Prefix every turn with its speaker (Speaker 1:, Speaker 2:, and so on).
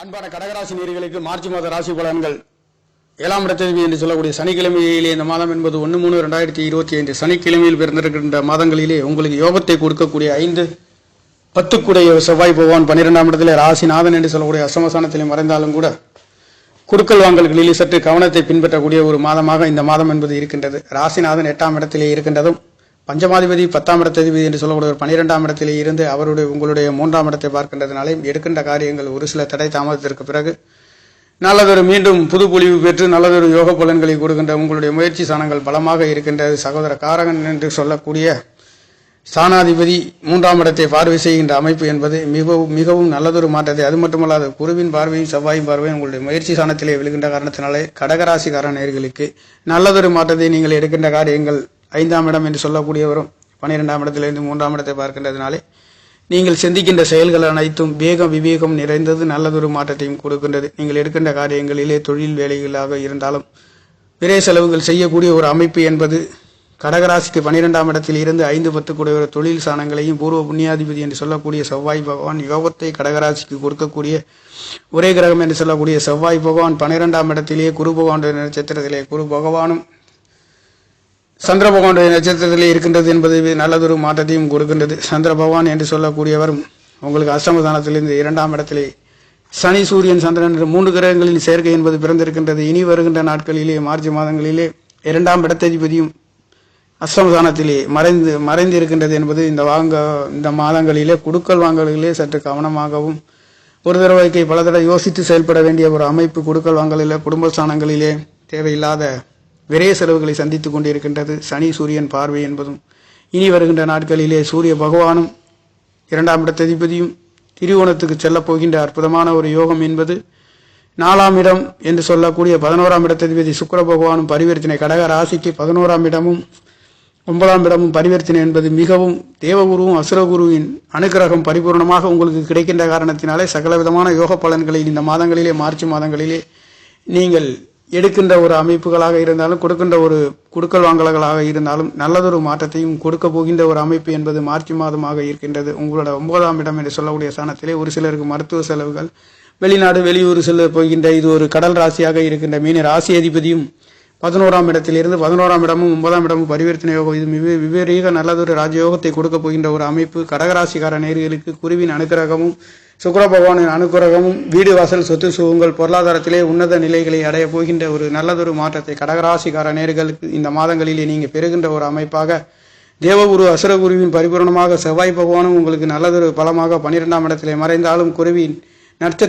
Speaker 1: அன்பான கடகராசி நேயர்களுக்கு மார்ச் மாத ராசி பலன்கள் 7ஆம் இடத்தேதி என்று சொல்லக்கூடிய சனிக்கிழமையிலே இந்த மாதம் என்பது 1/3/2025 சனிக்கிழமையில் பிறந்திருக்கின்ற மாதங்களிலே உங்களுக்கு யோகத்தை கொடுக்கக்கூடிய 5-10 கூடிய செவ்வாய் பகவான் 12ஆம் இடத்திலே ராசிநாதன் என்று சொல்லக்கூடிய அசமசானத்திலே மறைந்தாலும் கூட குடுக்கல் வாங்கல்களிலே சற்று கவனத்தை பின்பற்றக்கூடிய ஒரு மாதமாக இந்த மாதம் என்பது இருக்கின்றது. ராசிநாதன் 8ஆம் இடத்திலே இருக்கின்றதும் பஞ்சமாதிபதி 10ஆம் இடத்ததிபதி என்று சொல்லக்கூடிய 12ஆம் இடத்திலே இருந்து உங்களுடைய 3ஆம் இடத்தை பார்க்கின்றதுனாலே எடுக்கின்ற காரியங்கள் ஒரு சில தடை தாமதத்திற்கு பிறகு நல்லதொரு மீண்டும் புது பொலிவு பெற்று நல்லதொரு யோக பலன்களை கொடுக்கின்ற உங்களுடைய முயற்சி சாணங்கள் பலமாக இருக்கின்றது. சகோதர காரகன் என்று சொல்லக்கூடிய ஸ்தானாதிபதி 3ஆம் இடத்தை பார்வை செய்கின்ற அமைப்பு என்பது மிகவும் நல்லதொரு மாற்றத்தை, அது மட்டுமல்லாது குருவின் பார்வையும் செவ்வாயின் பார்வையும் உங்களுடைய முயற்சி சாணத்திலே விழுகின்ற காரணத்தினாலே கடகராசிக்கார நேயர்களுக்கு நல்லதொரு மாற்றத்தை நீங்கள் எடுக்கின்ற காரியங்கள் 5ஆம் இடம் என்று சொல்லக்கூடியவரும் 12ஆம் இடத்திலிருந்து 3ஆம் இடத்தை பார்க்கின்றதுனாலே நீங்கள் சிந்திக்கின்ற செயல்கள் அனைத்தும் விவேகம் நிறைந்தது, நல்லதொரு மாற்றத்தையும் கொடுக்கின்றது. நீங்கள் எடுக்கின்ற காரியங்களிலே தொழில் வேலைகளாக இருந்தாலும் விரை செலவுகள் செய்யக்கூடிய ஒரு அமைப்பு என்பது கடகராசிக்கு 12ஆம் இடத்தில் இருந்து 5-10 கூடிய ஒரு தொழில் சாணங்களையும் பூர்வ புண்ணியாதிபதி என்று சொல்லக்கூடிய செவ்வாய் பகவான் யோகத்தை கடகராசிக்கு கொடுக்கக்கூடிய ஒரே கிரகம் என்று சொல்லக்கூடிய செவ்வாய் பகவான் 12ஆம் இடத்திலேயே குரு பகவானுடைய நட்சத்திரத்திலே குரு பகவானும் சந்திர பகவானுடைய நட்சத்திரத்திலே இருக்கின்றது என்பது நல்லதொரு மாற்றத்தையும் கொடுக்கின்றது. சந்திர பகவான் என்று சொல்லக்கூடியவரும் உங்களுக்கு அஷ்டமதானத்திலிருந்து 2ஆம் இடத்திலே சனி சூரியன் சந்திரன் என்ற 3 கிரகங்களின் சேர்க்கை என்பது பிறந்திருக்கின்றது. இனி வருகின்ற நாட்களிலே மார்ச் மாதங்களிலே 2ஆம் இடத்ததிபதியும் அஷ்டமதானத்திலே மறைந்து இருக்கின்றது என்பது இந்த மாதங்களிலே குடுக்கல் வாங்கல்களிலே சற்று கவனமாகவும் ஒரு தடவைக்கு பல தடவை யோசித்து செயல்பட வேண்டிய ஒரு அமைப்பு குடுக்கல் வாங்கலிலே குடும்ப ஸ்தானங்களிலே தேவையில்லாத விரைய செலவுகளை சந்தித்துக் கொண்டிருக்கின்றது. சனி சூரியன் பார்வை என்பதும் இனி வருகின்ற நாட்களிலே சூரிய பகவானும் 2ஆம் இடத்ததிபதியும் திரிகோணத்துக்கு செல்ல போகின்ற அற்புதமான ஒரு யோகம் என்பது 4ஆம் இடம் என்று சொல்லக்கூடிய 11ஆம் இடத்ததிபதி சுக்கிர பகவானும் பரிவர்த்தனை கடக ராசிக்கு 11ஆம் இடமும் 9ஆம் இடமும் பரிவர்த்தனை என்பது மிகவும் தேவகுருவும் அசுரகுருவின் அனுகிரகம் பரிபூர்ணமாக உங்களுக்கு கிடைக்கின்ற காரணத்தினாலே சகல விதமான யோக பலன்களை இந்த மாதங்களிலே மார்ச் மாதங்களிலே நீங்கள் எடுக்கின்ற ஒரு அமைப்புகளாக இருந்தாலும் கொடுக்கின்ற ஒரு குடுக்கல் வாங்கல்களாக இருந்தாலும் நல்லதொரு மாற்றத்தையும் கொடுக்க போகின்ற ஒரு அமைப்பு என்பது மார்ச் மாதமாக இருக்கின்றது. உங்களோட 9ஆம் இடம் என்று சொல்லக்கூடிய ஸ்தானத்திலே ஒரு சிலருக்கு மருத்துவ செலவுகள், வெளிநாடு வெளியூர் செல்ல போகின்ற இது ஒரு கடல் ராசியாக இருக்கின்ற மீன ராசி அதிபதியும் 11ஆம் இடத்திலிருந்து 11ஆம் இடமும் 9ஆம் இடமும் பரிவர்த்தனை யோகம், இது விபரீக நல்லதொரு ராஜயோகத்தை கொடுக்க போகின்ற ஒரு அமைப்பு. கடகராசிக்கார நேயர்களுக்கு குருவின் அனுக்கிரகமும் சுக்கிர பகவானின் அனுக்கிரகமும் வீடு வாசல் சொத்து சுகங்கள் பொருளாதாரத்திலே உன்னத நிலைகளை அடைய போகின்ற ஒரு நல்லதொரு மாற்றத்தை கடகராசிக்கார நேயர்களுக்கு இந்த மாதங்களிலே நீங்கள் பெறுகின்ற ஒரு அமைப்பாக தேவகுரு அசுரகுருவின் பரிபூர்ணமாக செவ்வாய் பகவானும் உங்களுக்கு நல்லதொரு பலமாக 12ஆம் இடத்திலே மறைந்தாலும் குருவின் நட்சத்திர